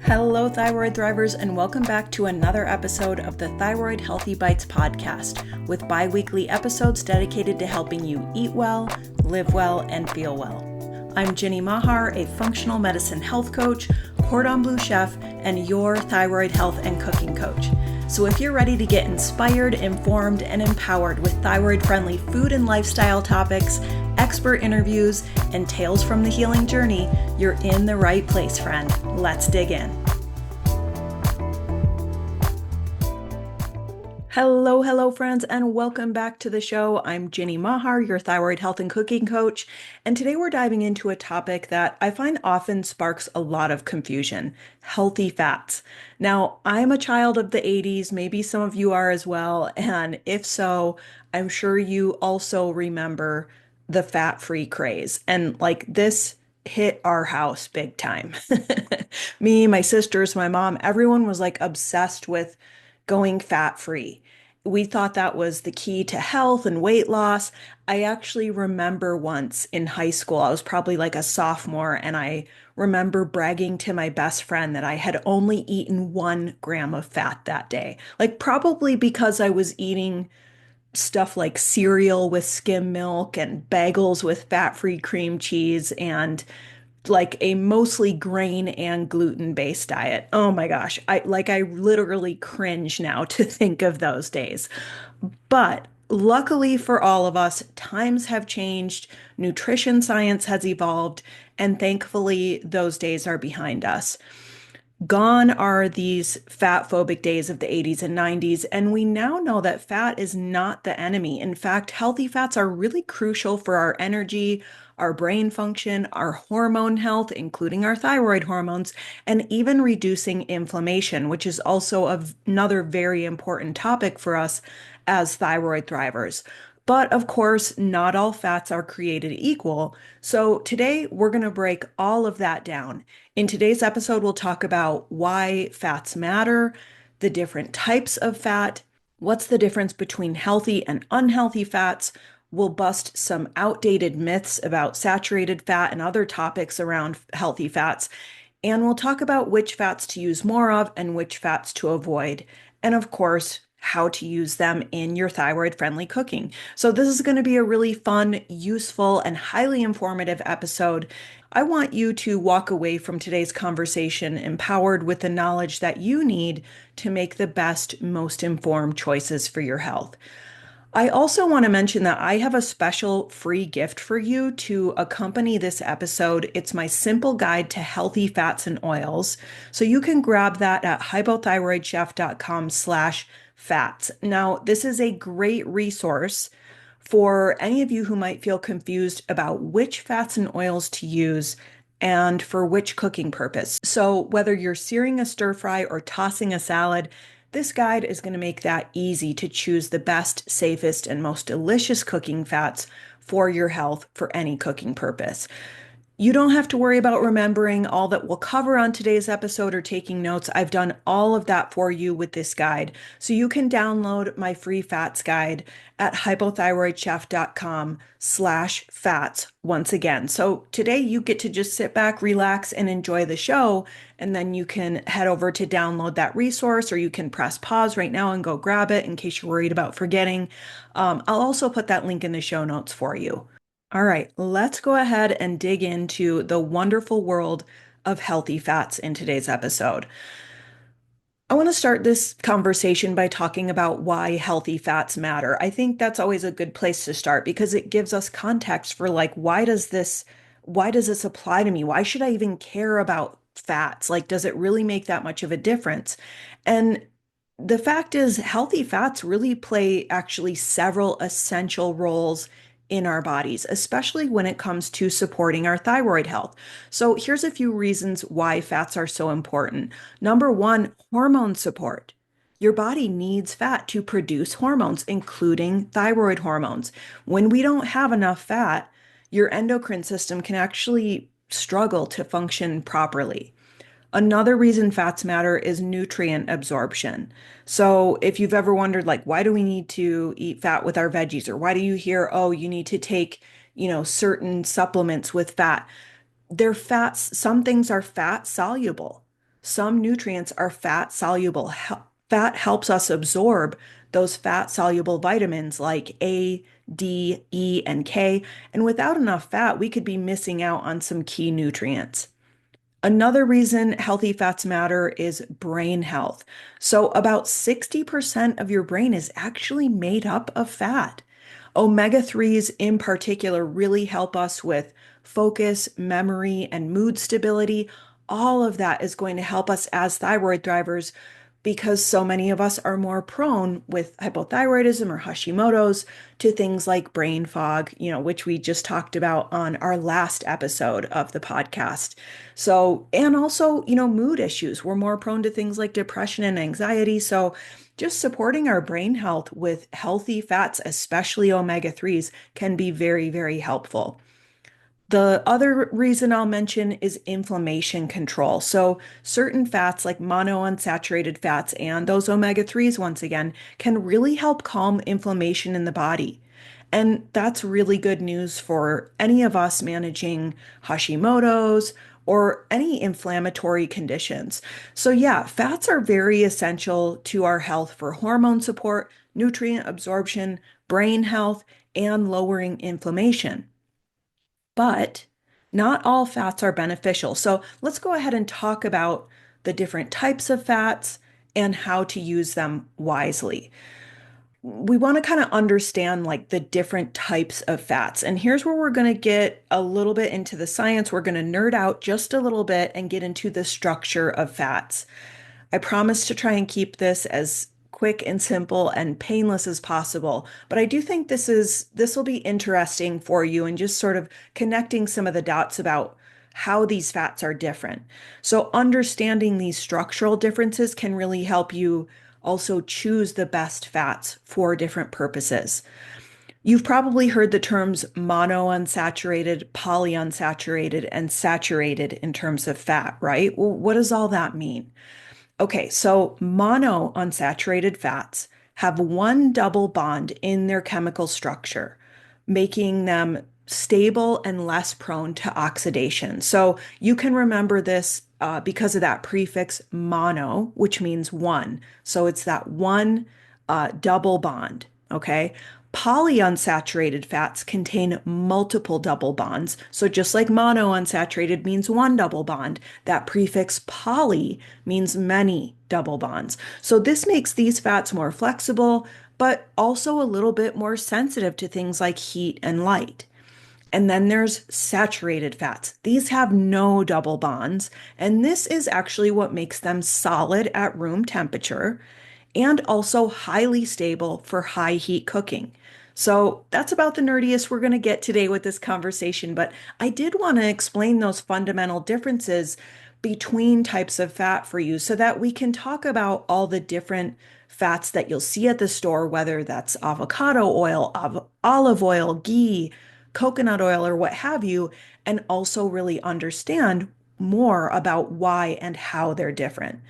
Hello, Thyroid Thrivers, and welcome back to another episode of the Thyroid-Healthy Bites Podcast, with bi-weekly episodes dedicated to helping you eat well, live well, and feel well. I'm Jenny Mahar, a functional medicine health coach, cordon bleu chef, and your thyroid health and cooking coach. So if you're ready to get inspired, informed, and empowered with thyroid-friendly food and lifestyle topics, expert interviews, and tales from the healing journey, you're in the right place, friend. Let's dig in. Hello, friends, and welcome back to the show. I'm Jenny Mahar, your thyroid health and cooking coach, and today we're diving into a topic that I find often sparks a lot of confusion: healthy fats. Now, I'm a child of the 80s, maybe some of you are as well, and if so, I'm sure you also remember the fat-free craze. And like this hit our house big time. Me, my sisters, my mom, everyone was like obsessed with going fat-free. We thought that was the key to health and weight loss. I actually remember once in high school, I was probably like a sophomore, and I remember bragging to my best friend that I had only eaten 1 gram of fat that day. Like probably because I was eating stuff like cereal with skim milk and bagels with fat-free cream cheese and like a mostly grain and gluten-based diet. Oh my gosh. I literally cringe now to think of those days. But luckily for all of us, times have changed, nutrition science has evolved, and thankfully those days are behind us. Gone are these fat phobic days of the 80s and 90s, and we now know that fat is not the enemy. In fact, healthy fats are really crucial for our energy, our brain function, our hormone health, including our thyroid hormones, and even reducing inflammation, which is also another very important topic for us as thyroid thrivers. But of course, not all fats are created equal. So today we're going to break all of that down. In today's episode, we'll talk about why fats matter, the different types of fat, what's the difference between healthy and unhealthy fats. We'll bust some outdated myths about saturated fat and other topics around healthy fats. And we'll talk about which fats to use more of and which fats to avoid. And of course, how to use them in your thyroid-friendly cooking. So this is going to be a really fun, useful, and highly informative episode. I want you to walk away from today's conversation empowered with the knowledge that you need to make the best, most informed choices for your health. I also want to mention that I have a special free gift for you to accompany this episode. It's my simple guide to healthy fats and oils. So you can grab that at hypothyroidchef.com/fats. Now, this is a great resource for any of you who might feel confused about which fats and oils to use and for which cooking purpose. So whether you're searing a stir fry or tossing a salad, this guide is going to make that easy to choose the best, safest, and most delicious cooking fats for your health for any cooking purpose. You don't have to worry about remembering all that we'll cover on today's episode or taking notes. I've done all of that for you with this guide. So you can download my free fats guide at hypothyroidchef.com/fats once again. So today you get to just sit back, relax, and enjoy the show. And then you can head over to download that resource, or you can press pause right now and go grab it in case you're worried about forgetting. I'll also put that link in the show notes for you. All right, let's go ahead and dig into the wonderful world of healthy fats in today's episode. I want to start this conversation by talking about why healthy fats matter. I think that's always a good place to start because it gives us context for like, why does this apply to me? Why should I even care about fats? Like, does it really make that much of a difference? And the fact is, healthy fats really play actually several essential roles in our bodies, especially when it comes to supporting our thyroid health. So here's a few reasons why fats are so important. Number one, hormone support. Your body needs fat to produce hormones, including thyroid hormones. When we don't have enough fat, your endocrine system can actually struggle to function properly. Another reason fats matter is nutrient absorption. So if you've ever wondered, like, why do we need to eat fat with our veggies? Or why do you hear, oh, you need to take, certain supplements with fat? They're fats. Some things are fat soluble. some nutrients are fat soluble. Fat helps us absorb those fat soluble vitamins like A, D, E, and K. And without enough fat, we could be missing out on some key nutrients. Another reason healthy fats matter is brain health. So, about 60% of your brain is actually made up of fat. Omega 3s in particular really help us with focus, memory, and mood stability. All of that is going to help us as thyroid thrivers because so many of us are more prone with hypothyroidism or Hashimoto's to things like brain fog, which we just talked about on our last episode of the podcast. So, and also, mood issues. We're more prone to things like depression and anxiety. So, just supporting our brain health with healthy fats, especially omega 3s, can be very, very helpful. The other reason I'll mention is inflammation control. So, certain fats like monounsaturated fats and those omega 3s, once again, can really help calm inflammation in the body. And that's really good news for any of us managing Hashimoto's or any inflammatory conditions. So, yeah, fats are very essential to our health for hormone support, nutrient absorption, brain health, and lowering inflammation. But not all fats are beneficial. So let's go ahead and talk about the different types of fats and how to use them wisely. We want to kind of understand like the different types of fats. And here's where we're going to get a little bit into the science. We're going to nerd out just a little bit and get into the structure of fats. I promise to try and keep this as quick and simple and painless as possible. But I do think this will be interesting for you and just sort of connecting some of the dots about how these fats are different. So understanding these structural differences can really help you also choose the best fats for different purposes. You've probably heard the terms monounsaturated, polyunsaturated, and saturated in terms of fat, right? Well, what does all that mean? Okay, so monounsaturated fats have one double bond in their chemical structure, making them stable and less prone to oxidation. So you can remember this because of that prefix mono, which means one. So it's that one double bond, okay? Polyunsaturated fats contain multiple double bonds. So just like monounsaturated means one double bond, that prefix poly means many double bonds. So this makes these fats more flexible, but also a little bit more sensitive to things like heat and light. And then there's saturated fats. These have no double bonds, and this is actually what makes them solid at room temperature and also highly stable for high heat cooking. So that's about the nerdiest we're going to get today with this conversation, but I did want to explain those fundamental differences between types of fat for you so that we can talk about all the different fats that you'll see at the store, whether that's avocado oil, olive oil, ghee, coconut oil, or what have you, and also really understand more about why and how they're different.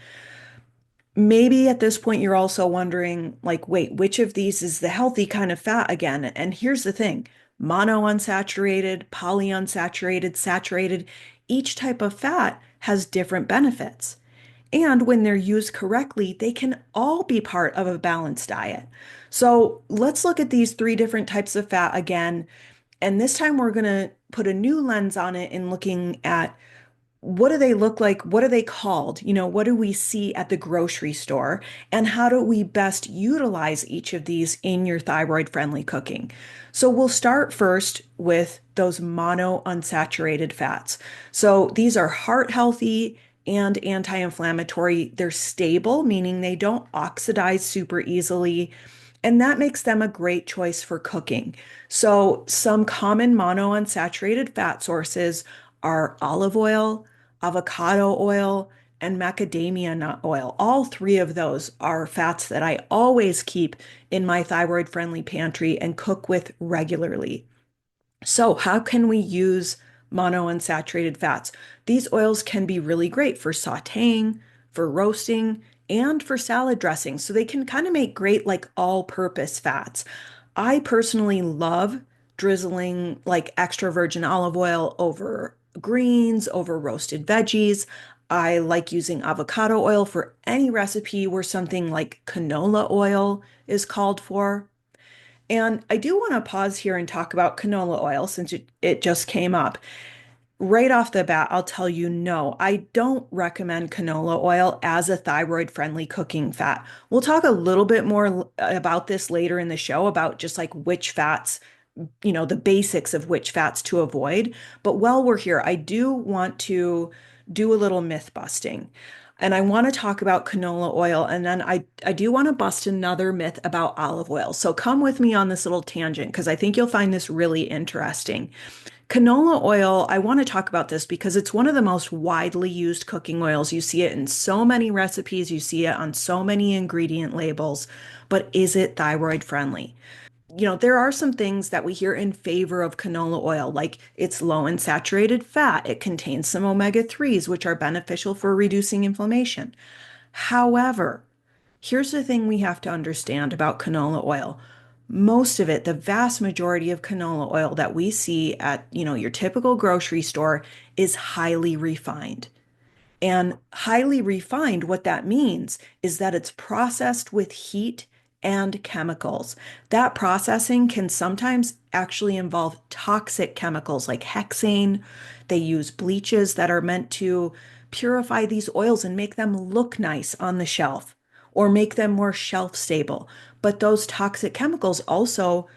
Maybe at this point, you're also wondering, like, wait, which of these is the healthy kind of fat again? And here's the thing, monounsaturated, polyunsaturated, saturated, each type of fat has different benefits. And when they're used correctly, they can all be part of a balanced diet. So let's look at these three different types of fat again. And this time we're going to put a new lens on it in looking at what do they look like? What are they called? What do we see at the grocery store? And how do we best utilize each of these in your thyroid-friendly cooking? So we'll start first with those monounsaturated fats. So these are heart healthy and anti-inflammatory. They're stable, meaning they don't oxidize super easily. And that makes them a great choice for cooking. So some common monounsaturated fat sources are olive oil, avocado oil, and macadamia nut oil. All three of those are fats that I always keep in my thyroid friendly pantry and cook with regularly. So, how can we use monounsaturated fats? These oils can be really great for sautéing, for roasting, and for salad dressing. So, they can kind of make great, like, all purpose fats. I personally love drizzling like extra virgin olive oil over greens over roasted veggies. I like using avocado oil for any recipe where something like canola oil is called for. And I do want to pause here and talk about canola oil since it just came up. Right off the bat, I'll tell you no, I don't recommend canola oil as a thyroid-friendly cooking fat. We'll talk a little bit more about this later in the show about just like which fats, the basics of which fats to avoid. But while we're here, I do want to do a little myth busting. And I want to talk about canola oil, and then I do want to bust another myth about olive oil. So come with me on this little tangent because I think you'll find this really interesting. Canola oil, I want to talk about this because it's one of the most widely used cooking oils. You see it in so many recipes, you see it on so many ingredient labels, but is it thyroid friendly? There are some things that we hear in favor of canola oil, like it's low in saturated fat, it contains some omega-3s, which are beneficial for reducing inflammation. However, here's the thing we have to understand about canola oil. Most of it, the vast majority of canola oil that we see at, your typical grocery store is highly refined. And highly refined, what that means is that it's processed with heat and chemicals. That processing can sometimes actually involve toxic chemicals like hexane. They use bleaches that are meant to purify these oils and make them look nice on the shelf or make them more shelf stable. But those toxic chemicals also,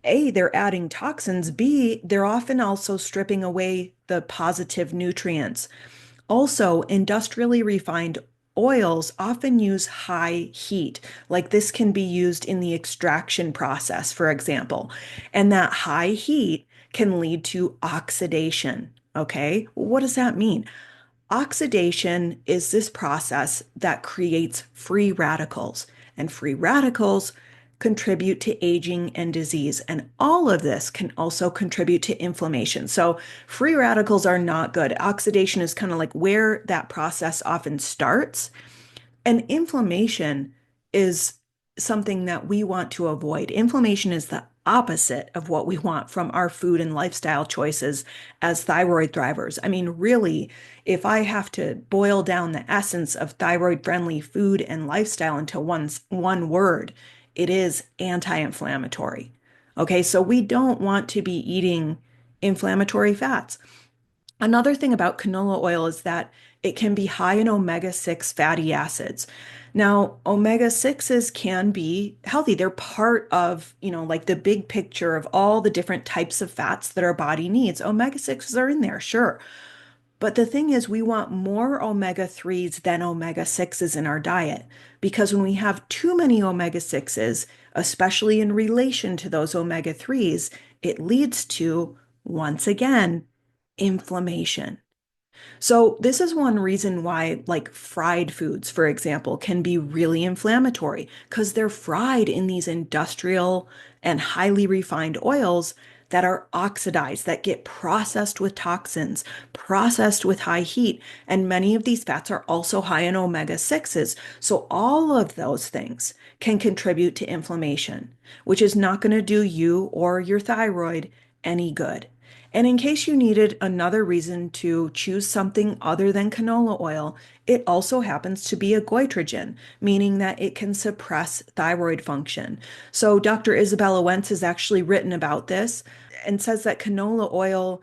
A, they're adding toxins. B, they're often also stripping away the positive nutrients. Also, industrially refined oils often use high heat, like this can be used in the extraction process, for example. And that high heat can lead to oxidation. Okay, what does that mean? Oxidation is this process that creates free radicals, and free radicals contribute to aging and disease. And all of this can also contribute to inflammation. So, free radicals are not good. Oxidation is kind of like where that process often starts. And inflammation is something that we want to avoid. Inflammation is the opposite of what we want from our food and lifestyle choices as thyroid thrivers. I mean, really, if I have to boil down the essence of thyroid friendly food and lifestyle into one word, it is anti-inflammatory. Okay, so we don't want to be eating inflammatory fats. Another thing about canola oil is that it can be high in omega-6 fatty acids. Now, omega-6s can be healthy. They're part of, like the big picture of all the different types of fats that our body needs. Omega-6s are in there, sure. But the thing is, we want more omega-3s than omega-6s in our diet because when we have too many omega-6s, especially in relation to those omega-3s, it leads to, once again, inflammation. So, this is one reason why, like fried foods, for example, can be really inflammatory because they're fried in these industrial and highly refined oils that are oxidized, that get processed with toxins, processed with high heat. And many of these fats are also high in omega-6s. So, all of those things can contribute to inflammation, which is not going to do you or your thyroid any good. And in case you needed another reason to choose something other than canola oil, it also happens to be a goitrogen, meaning that it can suppress thyroid function. So Dr. Isabella Wentz has actually written about this and says that canola oil,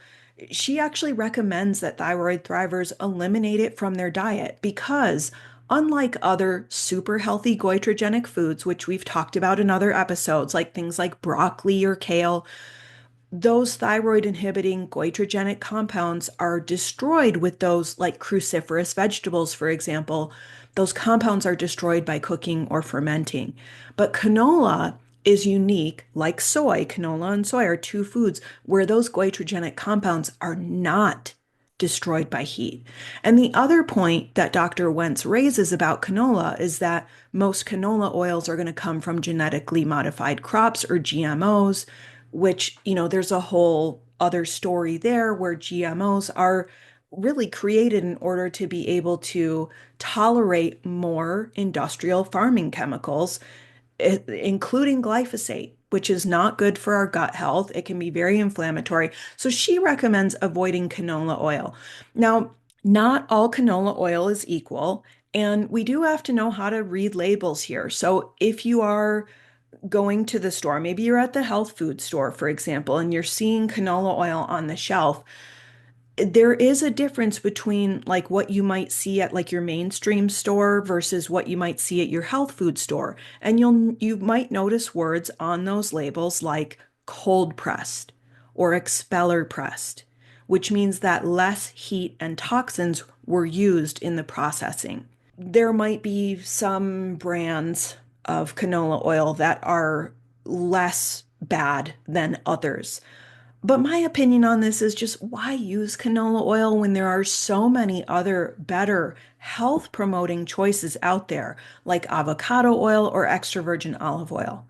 she actually recommends that thyroid thrivers eliminate it from their diet because unlike other super healthy goitrogenic foods, which we've talked about in other episodes, like things like broccoli or kale, those thyroid inhibiting goitrogenic compounds are destroyed with those like cruciferous vegetables, for example. Those compounds are destroyed by cooking or fermenting. But canola is unique, like soy. Canola and soy are two foods where those goitrogenic compounds are not destroyed by heat. And the other point that Dr. Wentz raises about canola is that most canola oils are going to come from genetically modified crops or GMOs, which, there's a whole other story there where GMOs are really created in order to be able to tolerate more industrial farming chemicals, including glyphosate. which is not good for our gut health. It can be very inflammatory. So she recommends avoiding canola oil. Now, not all canola oil is equal, and we do have to know how to read labels here. So if you are going to the store, maybe you're at the health food store, for example, and you're seeing canola oil on the shelf, there is a difference between like what you might see at like your mainstream store versus what you might see at your health food store. And you might notice words on those labels like cold pressed or expeller pressed, which means that less heat and toxins were used in the processing. There might be some brands of canola oil that are less bad than others. But my opinion on this is just why use canola oil when there are so many other better health promoting choices out there, like avocado oil or extra virgin olive oil?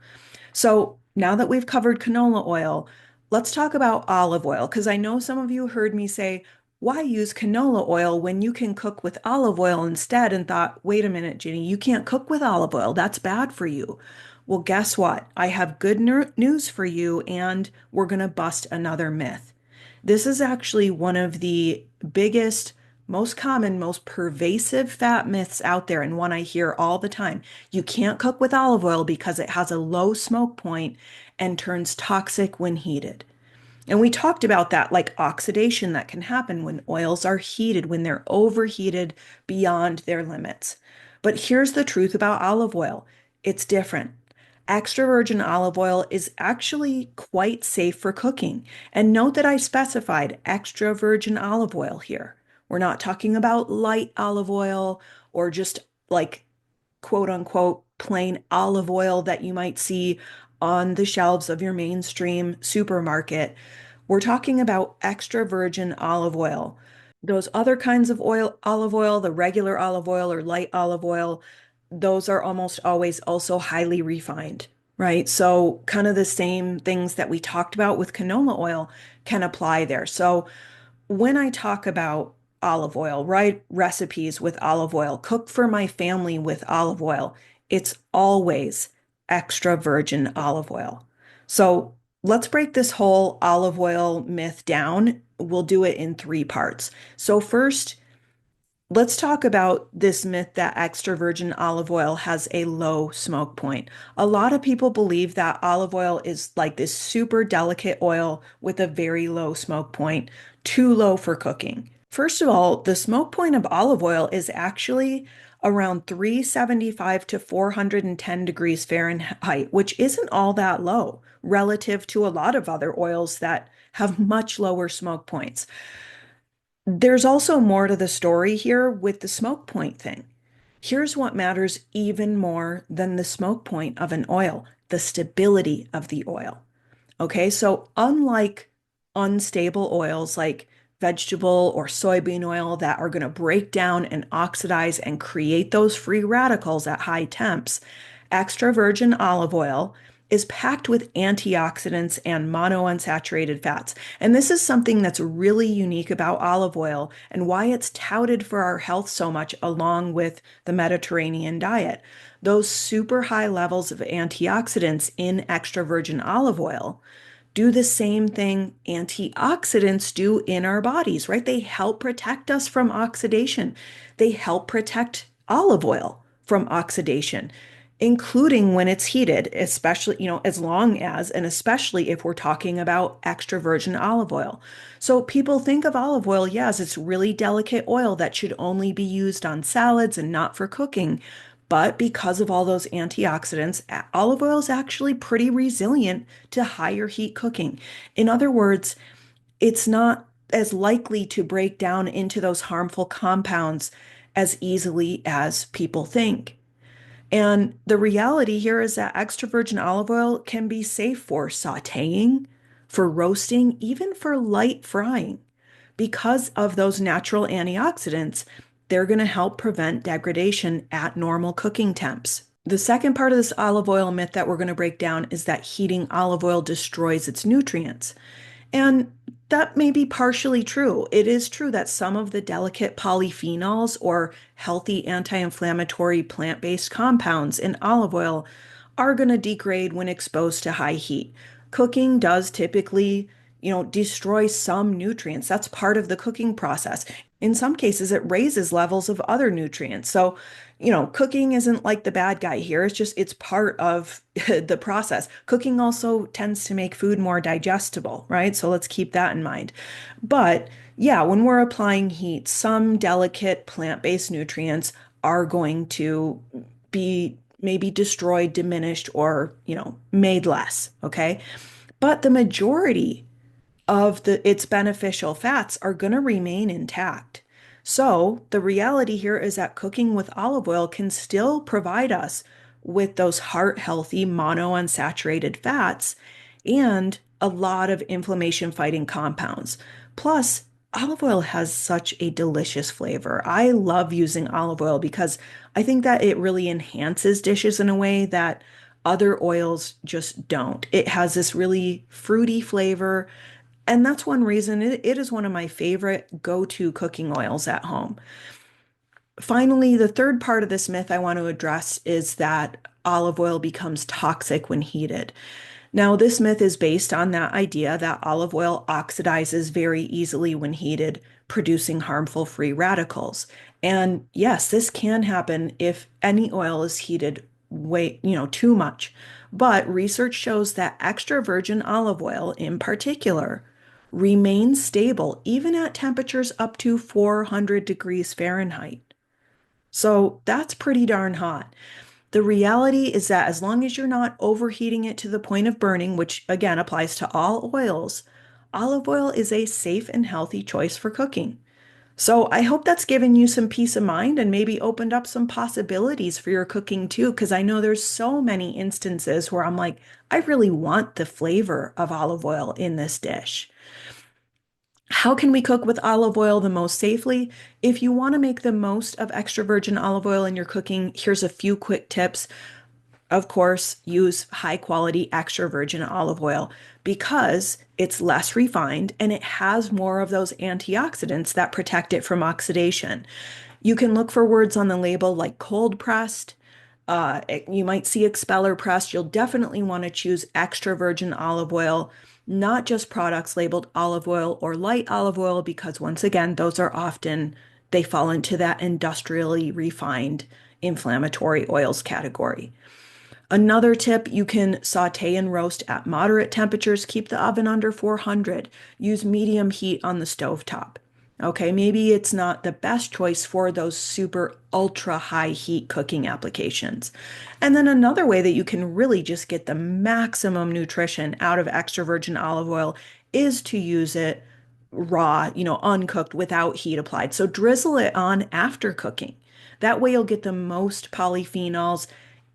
So now that we've covered canola oil, let's talk about olive oil, because I know some of you heard me say, why use canola oil when you can cook with olive oil instead? And thought, wait a minute, Ginny, you can't cook with olive oil. That's bad for you. Well, guess what? I have good news for you, and we're going to bust another myth. This is actually one of the biggest, most common, most pervasive fat myths out there, and one I hear all the time. You can't cook with olive oil because it has a low smoke point and turns toxic when heated. And we talked about that, like oxidation that can happen when oils are heated, when they're overheated beyond their limits. But here's the truth about olive oil, it's different. Extra virgin olive oil is actually quite safe for cooking. And note that I specified extra virgin olive oil here. We're not talking about light olive oil or just like quote unquote plain olive oil that you might see on the shelves of your mainstream supermarket. We're talking about extra virgin olive oil. Those other kinds of olive oil, the regular olive oil or light olive oil, those are almost always also highly refined, right? So, kind of the same things that we talked about with canola oil can apply there. So, when I talk about olive oil, write recipes with olive oil, cook for my family with olive oil, it's always extra virgin olive oil. So let's break this whole olive oil myth down. We'll do it in three parts. So, first, let's talk about this myth that extra virgin olive oil has a low smoke point. A lot of people believe that olive oil is like this super delicate oil with a very low smoke point, too low for cooking. First of all, the smoke point of olive oil is actually around 375 to 410 degrees Fahrenheit, which isn't all that low relative to a lot of other oils that have much lower smoke points. There's also more to the story here with the smoke point thing. Here's what matters even more than the smoke point of an oil, the stability of the oil. Okay, so unlike unstable oils like vegetable or soybean oil that are going to break down and oxidize and create those free radicals at high temps, extra virgin olive oil is packed with antioxidants and monounsaturated fats. And this is something that's really unique about olive oil and why it's touted for our health so much along with the Mediterranean diet. Those super high levels of antioxidants in extra virgin olive oil do the same thing antioxidants do in our bodies, right? They help protect us from oxidation. They help protect olive oil from oxidation, including when it's heated, especially, as long as, and especially if we're talking about extra virgin olive oil. So people think of olive oil, yes, it's really delicate oil that should only be used on salads and not for cooking. But because of all those antioxidants, olive oil is actually pretty resilient to higher heat cooking. In other words, it's not as likely to break down into those harmful compounds as easily as people think. And the reality here is that extra virgin olive oil can be safe for sauteing, for roasting, even for light frying. Because of those natural antioxidants, they're going to help prevent degradation at normal cooking temps. The second part of this olive oil myth that we're going to break down is that heating olive oil destroys its nutrients. And that may be partially true. It is true that some of the delicate polyphenols or healthy anti-inflammatory plant-based compounds in olive oil are going to degrade when exposed to high heat. Cooking does typically, destroy some nutrients. That's part of the cooking process. In some cases, it raises levels of other nutrients. So, cooking isn't like the bad guy here. It's part of the process. Cooking also tends to make food more digestible, right? So let's keep that in mind. But yeah, when we're applying heat, some delicate plant-based nutrients are going to be maybe destroyed, diminished, or, made less. Okay. But the majority of its beneficial fats are going to remain intact. So the reality here is that cooking with olive oil can still provide us with those heart healthy monounsaturated fats and a lot of inflammation fighting compounds. Plus, olive oil has such a delicious flavor. I love using olive oil because I think that it really enhances dishes in a way that other oils just don't. It has this really fruity flavor, and that's one reason it is one of my favorite go-to cooking oils at home. Finally, the third part of this myth I want to address is that olive oil becomes toxic when heated. Now, this myth is based on that idea that olive oil oxidizes very easily when heated, producing harmful free radicals. And yes, this can happen if any oil is heated too much. But research shows that extra virgin olive oil in particular remains stable even at temperatures up to 400 degrees Fahrenheit. So that's pretty darn hot. The reality is that as long as you're not overheating it to the point of burning, which again applies to all oils, olive oil is a safe and healthy choice for cooking. So I hope that's given you some peace of mind and maybe opened up some possibilities for your cooking too, because I know there's so many instances where I'm like, I really want the flavor of olive oil in this dish. How can we cook with olive oil the most safely? If you want to make the most of extra virgin olive oil in your cooking, here's a few quick tips. Of course, use high quality extra virgin olive oil because it's less refined and it has more of those antioxidants that protect it from oxidation. You can look for words on the label like cold pressed. You might see expeller pressed. You'll definitely want to choose extra virgin olive oil, not just products labeled olive oil or light olive oil, because once again, they fall into that industrially refined inflammatory oils category. Another tip, you can saute and roast at moderate temperatures. Keep the oven under 400. Use medium heat on the stovetop. Okay, maybe it's not the best choice for those super ultra high heat cooking applications. And then another way that you can really just get the maximum nutrition out of extra virgin olive oil is to use it raw, uncooked without heat applied. So drizzle it on after cooking. That way you'll get the most polyphenols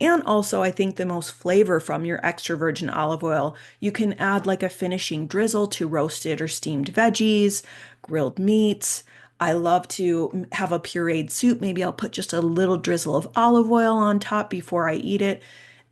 and also, I think the most flavor from your extra virgin olive oil. You can add like a finishing drizzle to roasted or steamed veggies, grilled meats. I love to have a pureed soup. Maybe I'll put just a little drizzle of olive oil on top before I eat it.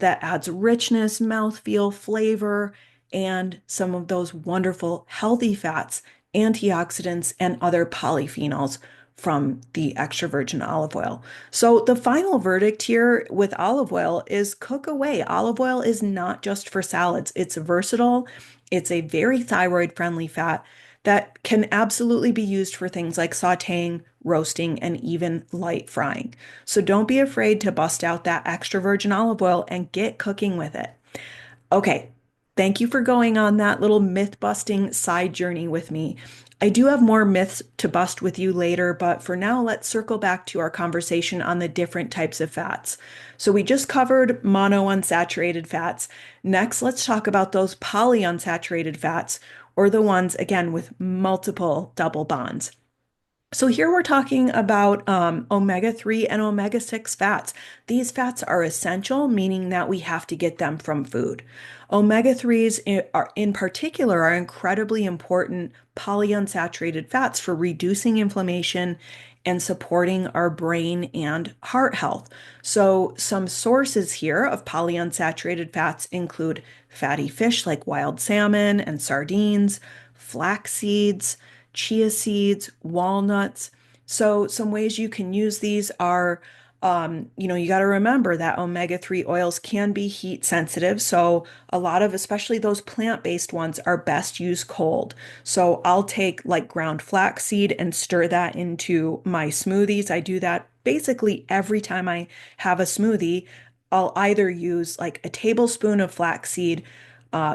That adds richness, mouthfeel, flavor, and some of those wonderful healthy fats, antioxidants, and other polyphenols from the extra virgin olive oil. So the final verdict here with olive oil is cook away. Olive oil is not just for salads. It's versatile. It's a very thyroid friendly fat that can absolutely be used for things like sauteing, roasting, and even light frying. So don't be afraid to bust out that extra virgin olive oil and get cooking with it. Okay, thank you for going on that little myth busting side journey with me. I do have more myths to bust with you later, but for now, let's circle back to our conversation on the different types of fats. So we just covered monounsaturated fats. Next, let's talk about those polyunsaturated fats, or the ones, again, with multiple double bonds. So here we're talking about omega-3 and omega-6 fats. These fats are essential, meaning that we have to get them from food. Omega-3s in particular are incredibly important polyunsaturated fats for reducing inflammation and supporting our brain and heart health. So some sources here of polyunsaturated fats include fatty fish like wild salmon and sardines, flax seeds, chia seeds, walnuts. So some ways you can use these are You got to remember that omega-3 oils can be heat sensitive. So a lot of, especially those plant-based ones, are best used cold. So I'll take like ground flaxseed and stir that into my smoothies. I do that basically every time I have a smoothie. I'll either use like a tablespoon of flaxseed,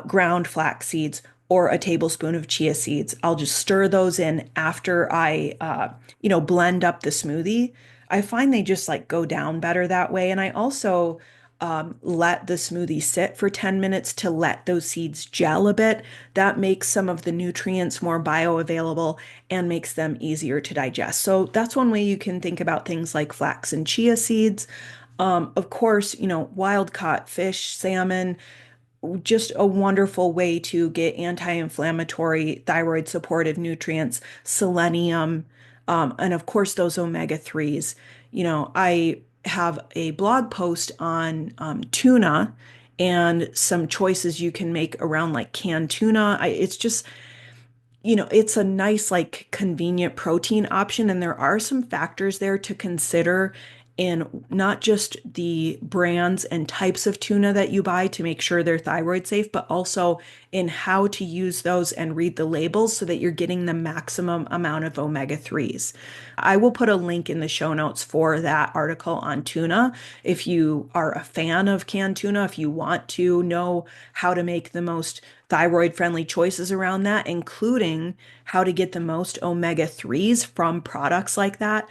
ground flax seeds, or a tablespoon of chia seeds. I'll just stir those in after I blend up the smoothie. I find they just like go down better that way. And I also let the smoothie sit for 10 minutes to let those seeds gel a bit. That makes some of the nutrients more bioavailable and makes them easier to digest. So that's one way you can think about things like flax and chia seeds. Of course, wild caught fish, salmon, just a wonderful way to get anti-inflammatory, thyroid supportive nutrients, selenium, and of course those omega-3s. I have a blog post on tuna and some choices you can make around like canned tuna. It's just it's a nice, like, convenient protein option, and there are some factors there to consider in not just the brands and types of tuna that you buy to make sure they're thyroid safe, but also in how to use those and read the labels so that you're getting the maximum amount of omega-3s. I will put a link in the show notes for that article on tuna. If you are a fan of canned tuna, if you want to know how to make the most thyroid friendly choices around that, including how to get the most omega-3s from products like that.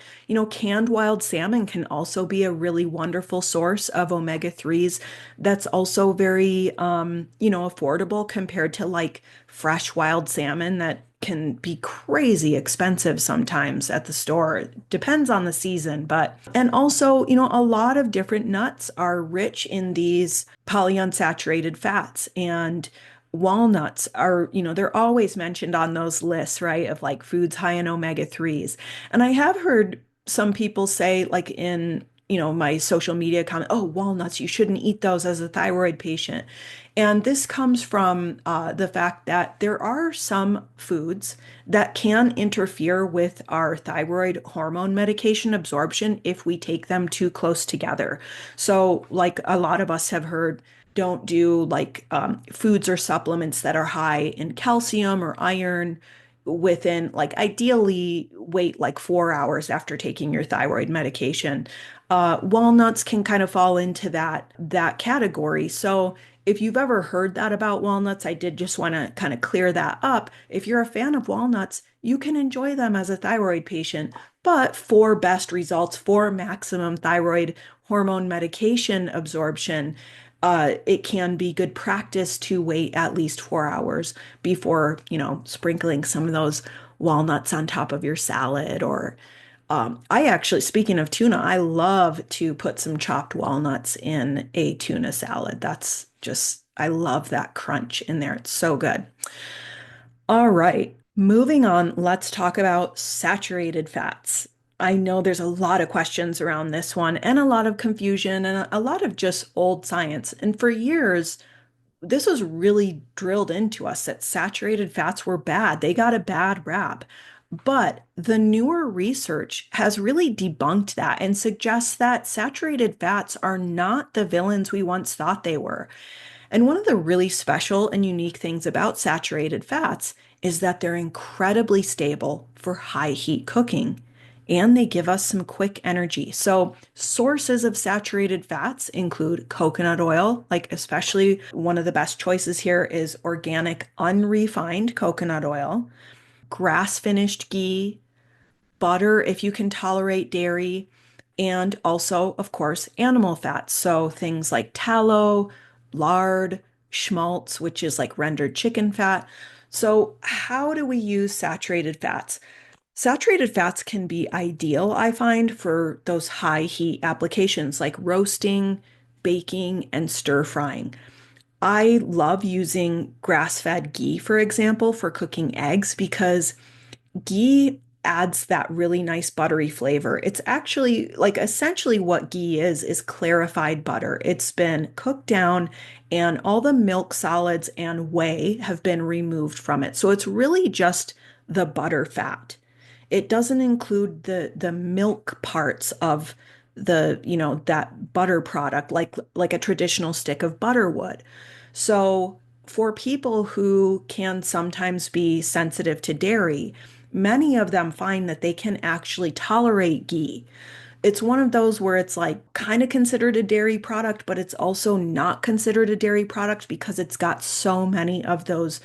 Canned wild salmon can also be a really wonderful source of omega-3s that's also very, affordable compared to like fresh wild salmon that can be crazy expensive sometimes at the store. It depends on the season, and also, a lot of different nuts are rich in these polyunsaturated fats, and walnuts are, they're always mentioned on those lists, right? Of like foods high in omega-3s. And I have heard some people say, like in, my social media comment, oh, walnuts, you shouldn't eat those as a thyroid patient. And this comes from the fact that there are some foods that can interfere with our thyroid hormone medication absorption if we take them too close together. So, like a lot of us have heard, don't do like foods or supplements that are high in calcium or iron within, like, ideally wait like 4 hours after taking your thyroid medication. Walnuts can kind of fall into that category. So if you've ever heard that about walnuts, I did just want to kind of clear that up. If you're a fan of walnuts, you can enjoy them as a thyroid patient, but for best results, for maximum thyroid hormone medication absorption, it can be good practice to wait at least 4 hours before, sprinkling some of those walnuts on top of your salad. Or I actually, speaking of tuna, I love to put some chopped walnuts in a tuna salad. That's just, I love that crunch in there. It's so good. All right, moving on, let's talk about saturated fats. I know there's a lot of questions around this one and a lot of confusion and a lot of just old science. And for years, this was really drilled into us that saturated fats were bad. They got a bad rap. But the newer research has really debunked that and suggests that saturated fats are not the villains we once thought they were. And one of the really special and unique things about saturated fats is that they're incredibly stable for high heat cooking and they give us some quick energy. So, sources of saturated fats include coconut oil, like especially one of the best choices here is organic unrefined coconut oil, grass finished ghee, butter if you can tolerate dairy, and also, of course, animal fats. So things like tallow, lard, schmaltz, which is like rendered chicken fat. So, how do we use saturated fats? Saturated fats can be ideal, I find, for those high heat applications like roasting, baking, and stir frying. I love using grass-fed ghee, for example, for cooking eggs because ghee adds that really nice buttery flavor. It's actually like essentially what ghee is clarified butter. It's been cooked down and all the milk solids and whey have been removed from it. So it's really just the butter fat. It doesn't include the milk parts of that butter product like a traditional stick of butter would. So for people who can sometimes be sensitive to dairy, many of them find that they can actually tolerate ghee. It's one of those where it's like kind of considered a dairy product, but it's also not considered a dairy product because it's got so many of those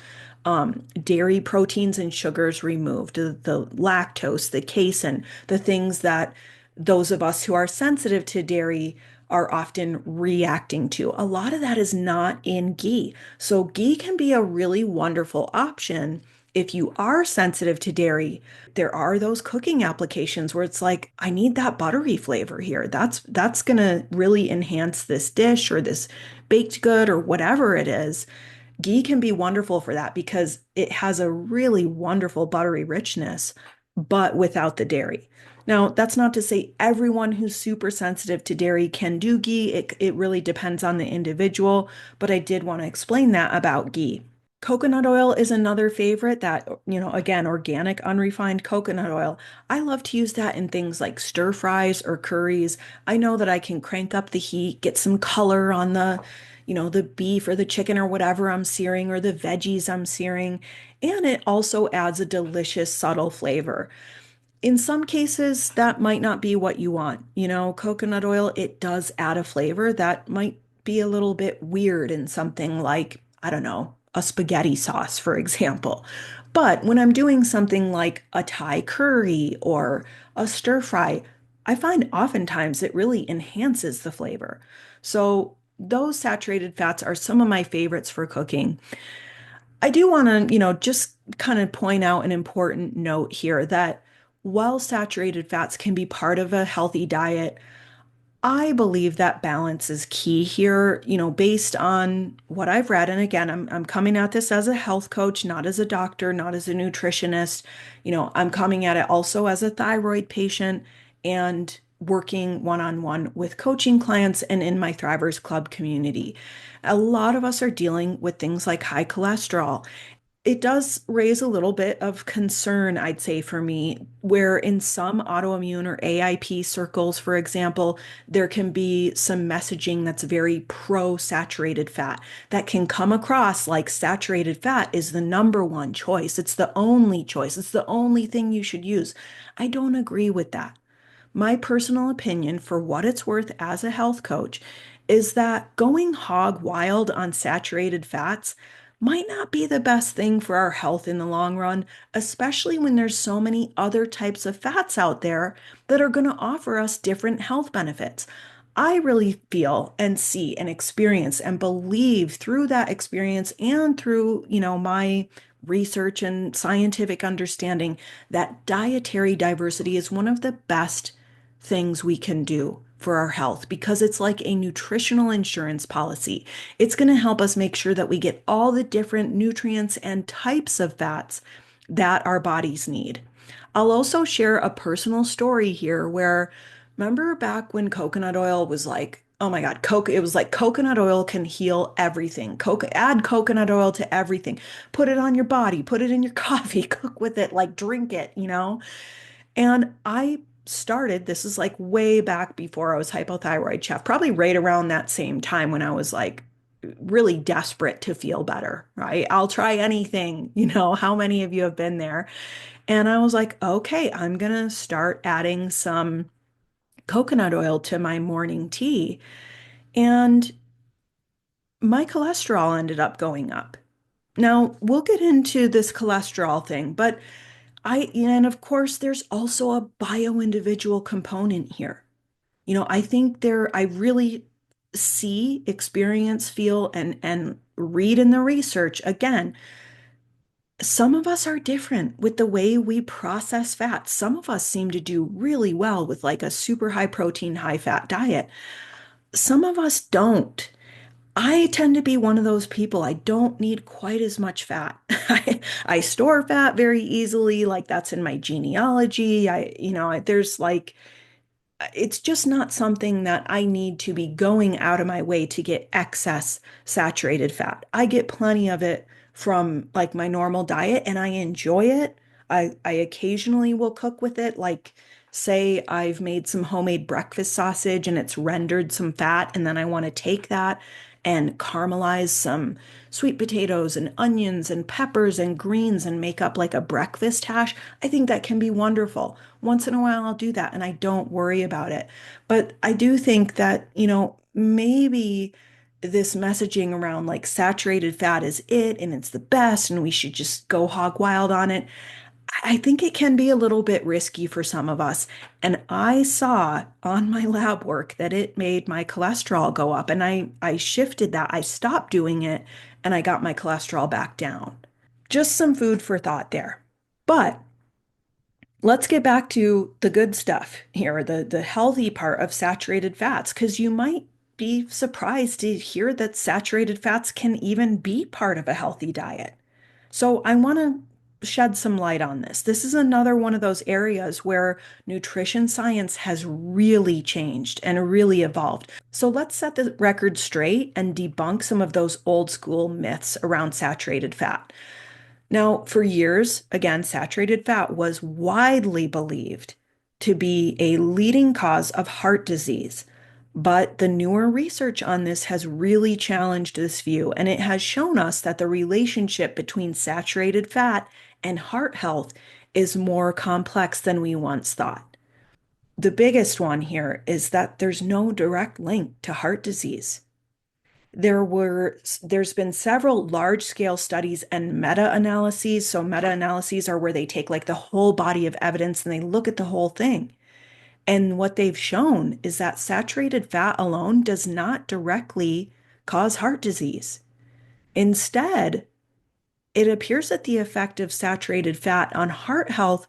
dairy proteins and sugars removed, the lactose, the casein, the things that those of us who are sensitive to dairy are often reacting to. A lot of that is not in ghee. So ghee can be a really wonderful option if you are sensitive to dairy. There are those cooking applications where it's like, I need that buttery flavor here. That's gonna really enhance this dish or this baked good or whatever it is. Ghee can be wonderful for that because it has a really wonderful buttery richness, but without the dairy. Now, that's not to say everyone who's super sensitive to dairy can do ghee. It really depends on the individual, but I did want to explain that about ghee. Coconut oil is another favorite that, again, organic, unrefined coconut oil. I love to use that in things like stir fries or curries. I know that I can crank up the heat, get some color on the beef or the chicken or whatever I'm searing or the veggies I'm searing. And it also adds a delicious, subtle flavor. In some cases, that might not be what you want. Coconut oil, it does add a flavor that might be a little bit weird in something like, I don't know, a spaghetti sauce, for example. But when I'm doing something like a Thai curry or a stir fry, I find oftentimes it really enhances the flavor. So those saturated fats are some of my favorites for cooking. I do want to, just kind of point out an important note here that while saturated fats can be part of a healthy diet, I believe that balance is key here, based on what I've read. And again, I'm coming at this as a health coach, not as a doctor, not as a nutritionist. I'm coming at it also as a thyroid patient and working one-on-one with coaching clients and in my Thrivers Club community. A lot of us are dealing with things like high cholesterol. It does raise a little bit of concern, I'd say, for me, where in some autoimmune or AIP circles, for example, there can be some messaging that's very pro-saturated fat that can come across like saturated fat is the number one choice. It's the only choice. It's the only thing you should use. I don't agree with that. My personal opinion, for what it's worth as a health coach, is that going hog wild on saturated fats might not be the best thing for our health in the long run, especially when there's so many other types of fats out there that are going to offer us different health benefits. I really feel and see and experience and believe through that experience and through, my research and scientific understanding that dietary diversity is one of the best things we can do for our health because it's like a nutritional insurance policy. It's going to help us make sure that we get all the different nutrients and types of fats that our bodies need. I'll also share a personal story here where remember back when coconut oil was like, oh my God, it was like coconut oil can heal everything. Add coconut oil to everything. Put it on your body, put it in your coffee, cook with it, like drink it. And I started, this is like way back before I was hypothyroid chef, probably right around that same time when I was like really desperate to feel better, right? I'll try anything, how many of you have been there? And I was like, okay, I'm gonna start adding some coconut oil to my morning tea. And my cholesterol ended up going up. Now, we'll get into this cholesterol thing, but and of course, there's also a bio-individual component here. I think I really see, experience, feel, and read in the research. Again, some of us are different with the way we process fats. Some of us seem to do really well with like a super high protein, high fat diet. Some of us don't. I tend to be one of those people. I don't need quite as much fat. I store fat very easily, like that's in my genealogy. There's like, it's just not something that I need to be going out of my way to get excess saturated fat. I get plenty of it from like my normal diet and I enjoy it. I occasionally will cook with it, like Say I've made some homemade breakfast sausage and it's rendered some fat, and then I want to take that and caramelize some sweet potatoes and onions and peppers and greens and make up like a breakfast hash. I think that can be wonderful. Once in a while, I'll do that and I don't worry about it. But I do think that, maybe this messaging around like saturated fat is it and it's the best and we should just go hog wild on it. I think it can be a little bit risky for some of us. And I saw on my lab work that it made my cholesterol go up. And I shifted that. I stopped doing it and I got my cholesterol back down. Just some food for thought there. But let's get back to the good stuff here, the healthy part of saturated fats, because you might be surprised to hear that saturated fats can even be part of a healthy diet. So I want to shed some light on this. This is another one of those areas where nutrition science has really changed and really evolved. So let's set the record straight and debunk some of those old school myths around saturated fat. Now, for years, again, saturated fat was widely believed to be a leading cause of heart disease. But the newer research on this has really challenged this view, and it has shown us that the relationship between saturated fat and heart health is more complex than we once thought. The biggest one here is that there's no direct link to heart disease. There's been several large scale studies and meta-analyses. So meta-analyses are where they take like the whole body of evidence and they look at the whole thing. And what they've shown is that saturated fat alone does not directly cause heart disease. Instead, it appears that the effect of saturated fat on heart health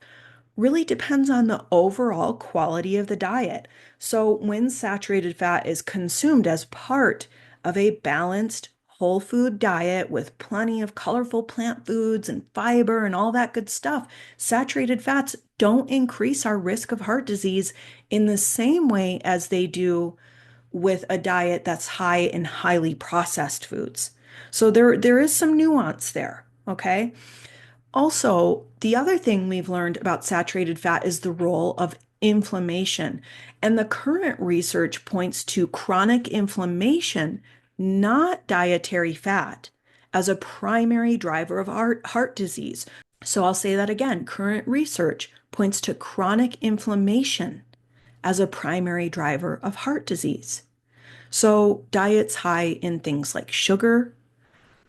really depends on the overall quality of the diet. So, when saturated fat is consumed as part of a balanced whole food diet with plenty of colorful plant foods and fiber and all that good stuff, saturated fats don't increase our risk of heart disease in the same way as they do with a diet that's high in highly processed foods. So there is some nuance there, okay? Also, the other thing we've learned about saturated fat is the role of inflammation. And the current research points to chronic inflammation, not dietary fat, as a primary driver of heart disease. So I'll say that again. Current research points to chronic inflammation as a primary driver of heart disease. So diets high in things like sugar,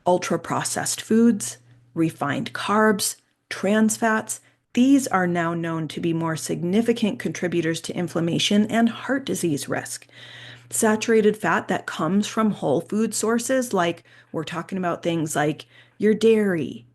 ultra processed foods, refined carbs, trans fats, these are now known to be more significant contributors to inflammation and heart disease risk. Saturated fat that comes from whole food sources, like we're talking about things like your dairy,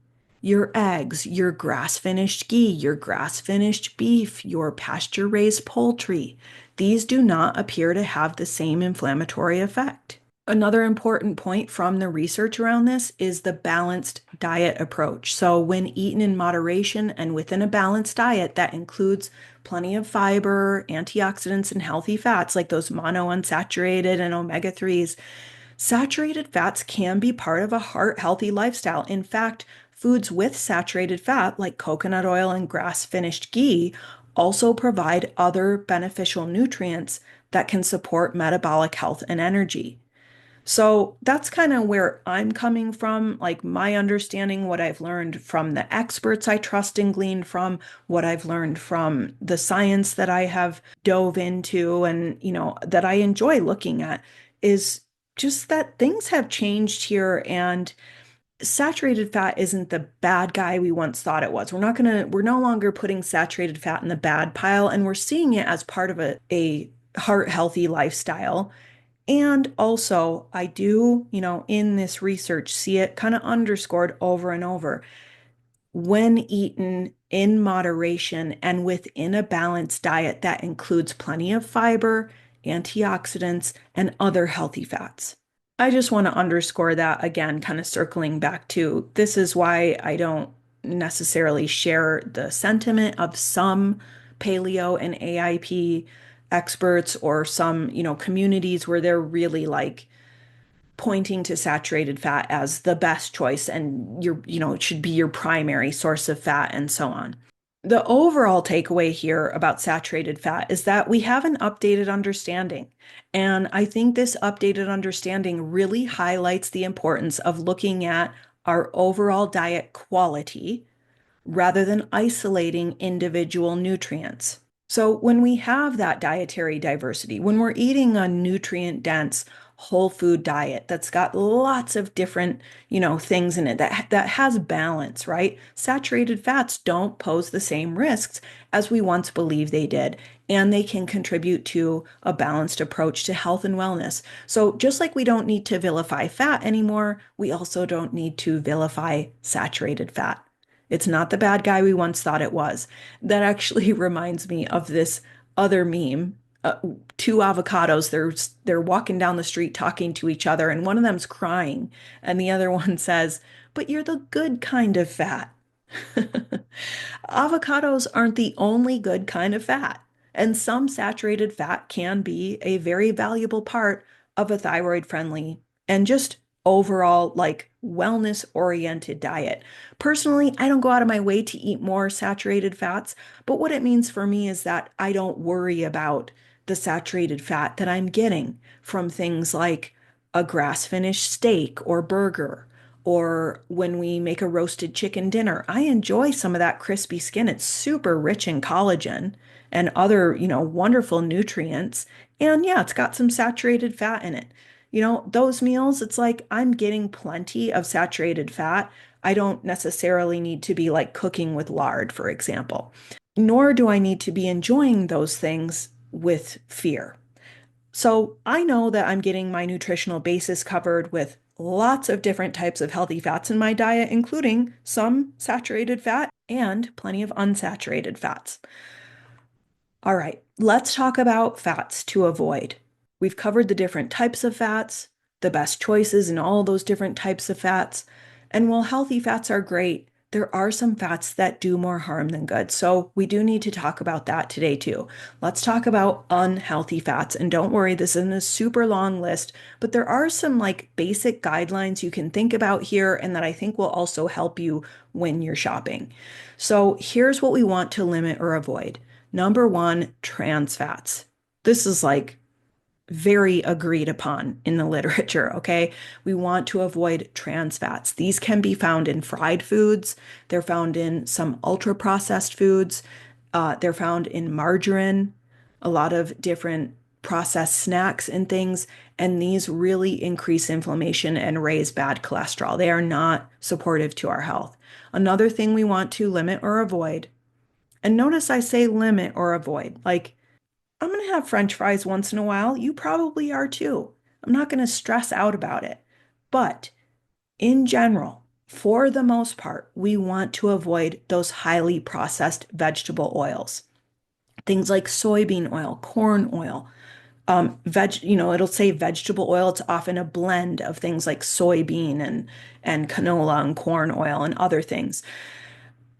your eggs, your grass finished ghee, your grass finished beef, your pasture raised poultry, these do not appear to have the same inflammatory effect. Another important point from the research around this is the balanced diet approach. So, when eaten in moderation and within a balanced diet that includes plenty of fiber, antioxidants, and healthy fats like those monounsaturated and omega 3s, saturated fats can be part of a heart healthy lifestyle. In fact, foods with saturated fat like coconut oil and grass finished ghee also provide other beneficial nutrients that can support metabolic health and energy. So that's kind of where I'm coming from, like my understanding, what I've learned from the experts I trust and gleaned from, what I've learned from the science that I have dove into and, that I enjoy looking at is just that things have changed here and saturated fat isn't the bad guy we once thought it was. We're no longer putting saturated fat in the bad pile and we're seeing it as part of a heart healthy lifestyle. And also, I do, in this research, see it kind of underscored over and over. When eaten in moderation and within a balanced diet that includes plenty of fiber, antioxidants, and other healthy fats. I just want to underscore that again, kind of circling back to this is why I don't necessarily share the sentiment of some paleo and AIP experts or some, communities where they're really like pointing to saturated fat as the best choice and it should be your primary source of fat and so on. The overall takeaway here about saturated fat is that we have an updated understanding. And I think this updated understanding really highlights the importance of looking at our overall diet quality rather than isolating individual nutrients. So, when we have that dietary diversity, when we're eating a nutrient dense whole food diet that's got lots of different, things in it that has balance, right? Saturated fats don't pose the same risks as we once believed they did, and they can contribute to a balanced approach to health and wellness. So, just like we don't need to vilify fat anymore, we also don't need to vilify saturated fat. It's not the bad guy we once thought it was. That actually reminds me of this other meme. Two avocados, they're walking down the street talking to each other, and one of them's crying, and the other one says, "But you're the good kind of fat." Avocados aren't the only good kind of fat, and some saturated fat can be a very valuable part of a thyroid-friendly and just overall like wellness-oriented diet. Personally, I don't go out of my way to eat more saturated fats, but what it means for me is that I don't worry about the saturated fat that I'm getting from things like a grass-finished steak or burger or when we make a roasted chicken dinner. I enjoy some of that crispy skin. It's super rich in collagen and other, wonderful nutrients. And yeah, it's got some saturated fat in it. Those meals, it's like I'm getting plenty of saturated fat. I don't necessarily need to be like cooking with lard, for example, nor do I need to be enjoying those things with fear. So I know that I'm getting my nutritional basis covered with lots of different types of healthy fats in my diet, including some saturated fat and plenty of unsaturated fats. All right, let's talk about fats to avoid. We've covered the different types of fats, the best choices in all those different types of fats. And while healthy fats are great, there are some fats that do more harm than good. So we do need to talk about that today too. Let's talk about unhealthy fats. And don't worry, this isn't a super long list, but there are some like basic guidelines you can think about here and that I think will also help you when you're shopping. So here's what we want to limit or avoid. Number one, trans fats. This is like very agreed upon in the literature, okay? We want to avoid trans fats. These can be found in fried foods, they're found in some ultra processed foods, they're found in margarine, a lot of different processed snacks and things, and these really increase inflammation and raise bad cholesterol. They are not supportive to our health. Another thing we want to limit or avoid, and notice I say limit or avoid, like I'm going to have French fries once in a while. You probably are too. I'm not going to stress out about it. But in general, for the most part, we want to avoid those highly processed vegetable oils. Things like soybean oil, corn oil, it'll say vegetable oil. It's often a blend of things like soybean and canola and corn oil and other things.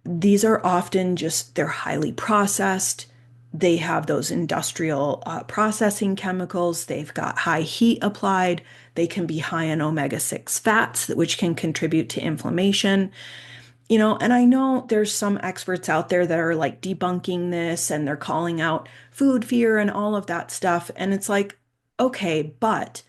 These are often just, they're highly processed. They have those industrial processing chemicals. They've got high heat applied. They can be high in omega-6 fats, which can contribute to inflammation. And I know there's some experts out there that are like debunking this and they're calling out food fear and all of that stuff. And it's like, okay, but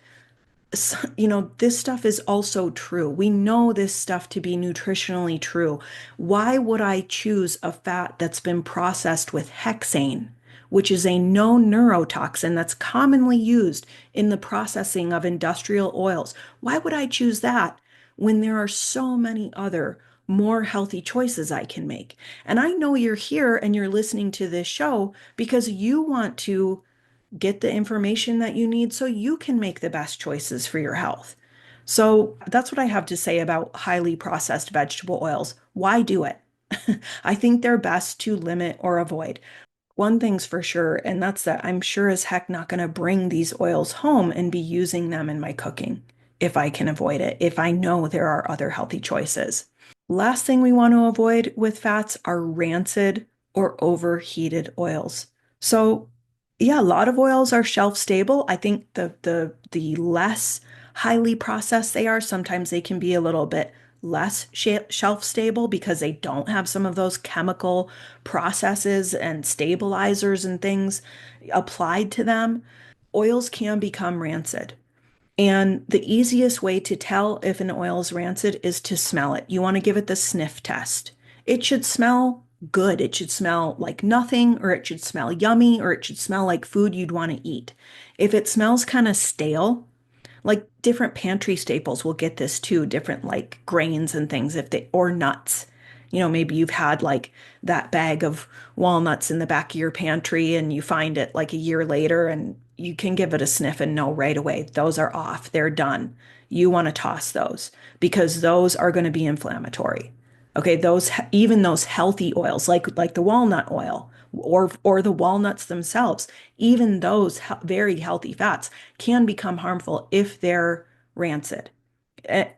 this stuff is also true. We know this stuff to be nutritionally true. Why would I choose a fat that's been processed with hexane, which is a known neurotoxin that's commonly used in the processing of industrial oils? Why would I choose that when there are so many other more healthy choices I can make? And I know you're here and you're listening to this show because you want to get the information that you need so you can make the best choices for your health. So that's what I have to say about highly processed vegetable oils. Why do it? I think they're best to limit or avoid. One thing's for sure, and that's that I'm sure as heck not going to bring these oils home and be using them in my cooking if I can avoid it, if I know there are other healthy choices. Last thing we want to avoid with fats are rancid or overheated oils. So, yeah, a lot of oils are shelf stable. I think the less highly processed they are, sometimes they can be a little bit less shelf stable because they don't have some of those chemical processes and stabilizers and things applied to them, oils can become rancid. And the easiest way to tell if an oil is rancid is to smell it. You want to give it the sniff test. It should smell good. It should smell like nothing, or it should smell yummy, or it should smell like food you'd want to eat. If it smells kind of stale, like different pantry staples will get this too, different like grains and things if they or nuts. Maybe you've had like that bag of walnuts in the back of your pantry and you find it like a year later and you can give it a sniff and know right away those are off, they're done. You want to toss those because those are going to be inflammatory. Okay, those even those healthy oils like the walnut oil or the walnuts themselves, even those very healthy fats can become harmful if they're rancid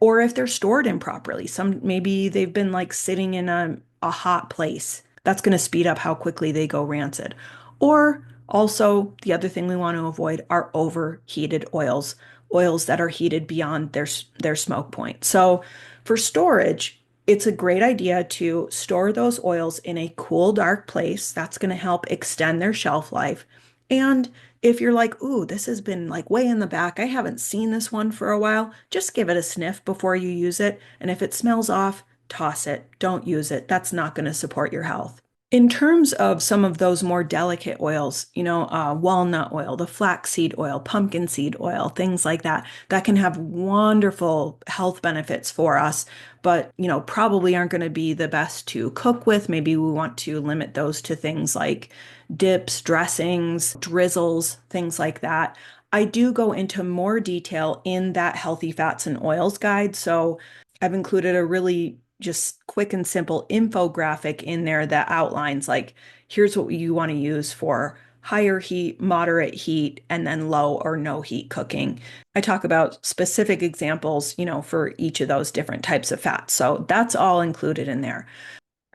or if they're stored improperly. Some maybe they've been like sitting in a hot place. That's going to speed up how quickly they go rancid. Or also, the other thing we want to avoid are overheated oils, oils that are heated beyond their smoke point. So, for storage, it's a great idea to store those oils in a cool, dark place. That's going to help extend their shelf life. And if you're like, ooh, this has been like way in the back, I haven't seen this one for a while, just give it a sniff before you use it. And if it smells off, toss it. Don't use it. That's not going to support your health. In terms of some of those more delicate oils, walnut oil, the flaxseed oil, pumpkin seed oil, things like that, that can have wonderful health benefits for us, but, probably aren't going to be the best to cook with. Maybe we want to limit those to things like dips, dressings, drizzles, things like that. I do go into more detail in that healthy fats and oils guide. So I've included a really just quick and simple infographic in there that outlines like, here's what you want to use for higher heat, moderate heat, and then low or no heat cooking. I talk about specific examples, for each of those different types of fats. So that's all included in there.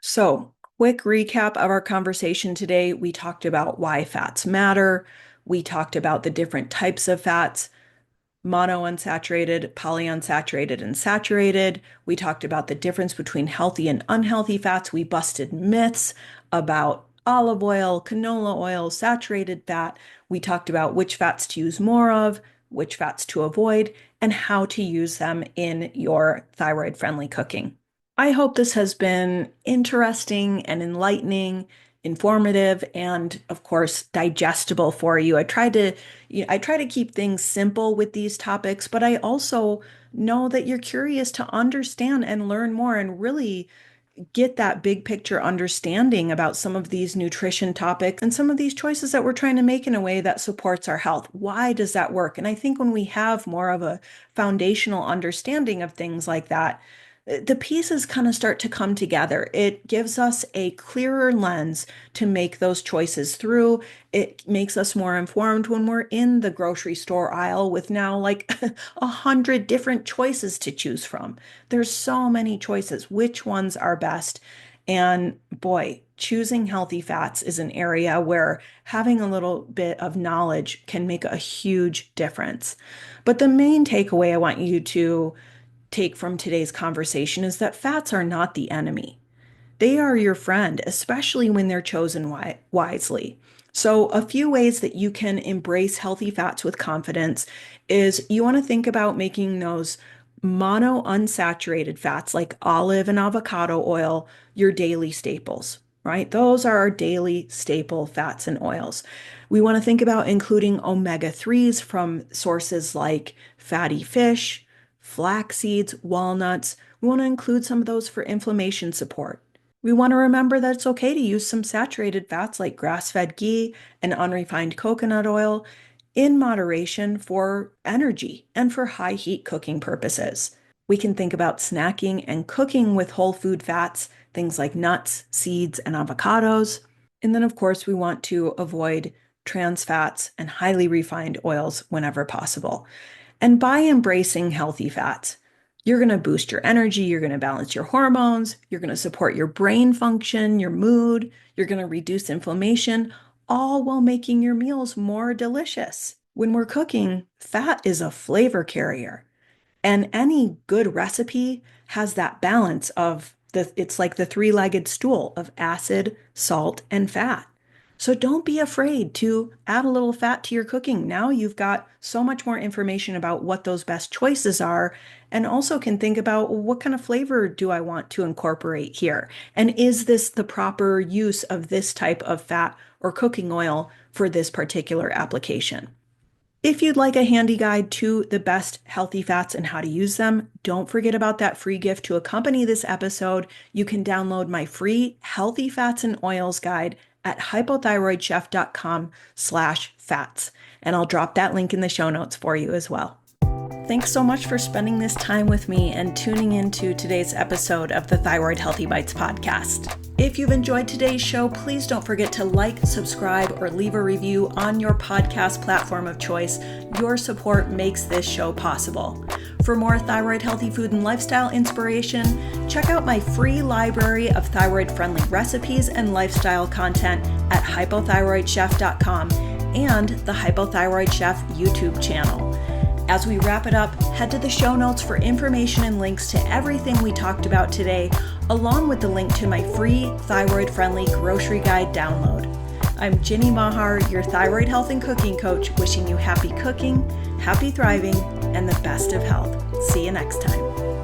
So, quick recap of our conversation today. We talked about why fats matter. We talked about the different types of fats, monounsaturated, polyunsaturated, and saturated. We talked about the difference between healthy and unhealthy fats. We busted myths about olive oil, canola oil, saturated fat. We talked about which fats to use more of, which fats to avoid, and how to use them in your thyroid-friendly cooking. I hope this has been interesting and enlightening, informative, and of course, digestible for you. I try to keep things simple with these topics, but I also know that you're curious to understand and learn more and really get that big picture understanding about some of these nutrition topics and some of these choices that we're trying to make in a way that supports our health. Why does that work? And I think when we have more of a foundational understanding of things like that, the pieces kind of start to come together. It gives us a clearer lens to make those choices through. It makes us more informed when we're in the grocery store aisle with now like 100 different choices to choose from. There's so many choices. Which ones are best? And boy, choosing healthy fats is an area where having a little bit of knowledge can make a huge difference. But the main takeaway I want you to take from today's conversation is that fats are not the enemy. They are your friend, especially when they're chosen wisely. So, a few ways that you can embrace healthy fats with confidence is you want to think about making those monounsaturated fats like olive and avocado oil your daily staples, right? Those are our daily staple fats and oils. We want to think about including omega-3s from sources like fatty fish, flax seeds, walnuts. We want to include some of those for inflammation support. We want to remember that it's okay to use some saturated fats like grass-fed ghee and unrefined coconut oil in moderation for energy and for high heat cooking purposes. We can think about snacking and cooking with whole food fats, things like nuts, seeds, and avocados. And then, of course, we want to avoid trans fats and highly refined oils whenever possible. And by embracing healthy fats, you're going to boost your energy, you're going to balance your hormones, you're going to support your brain function, your mood, you're going to reduce inflammation, all while making your meals more delicious. When we're cooking, fat is a flavor carrier. And any good recipe has that balance of it's like the three-legged stool of acid, salt, and fat. So don't be afraid to add a little fat to your cooking. Now you've got so much more information about what those best choices are, and also can think about what kind of flavor do I want to incorporate here? And is this the proper use of this type of fat or cooking oil for this particular application? If you'd like a handy guide to the best healthy fats and how to use them, don't forget about that free gift to accompany this episode. You can download my free Healthy Fats and Oils guide at hypothyroidchef.com/fats. And I'll drop that link in the show notes for you as well. Thanks so much for spending this time with me and tuning into today's episode of the Thyroid Healthy Bites podcast. If you've enjoyed today's show, please don't forget to like, subscribe, or leave a review on your podcast platform of choice. Your support makes this show possible. For more thyroid healthy food and lifestyle inspiration, check out my free library of thyroid-friendly recipes and lifestyle content at hypothyroidchef.com and the Hypothyroid Chef YouTube channel. As we wrap it up, head to the show notes for information and links to everything we talked about today, along with the link to my free thyroid-friendly grocery guide download. I'm Ginny Mahar, your thyroid health and cooking coach, wishing you happy cooking, happy thriving, and the best of health. See you next time.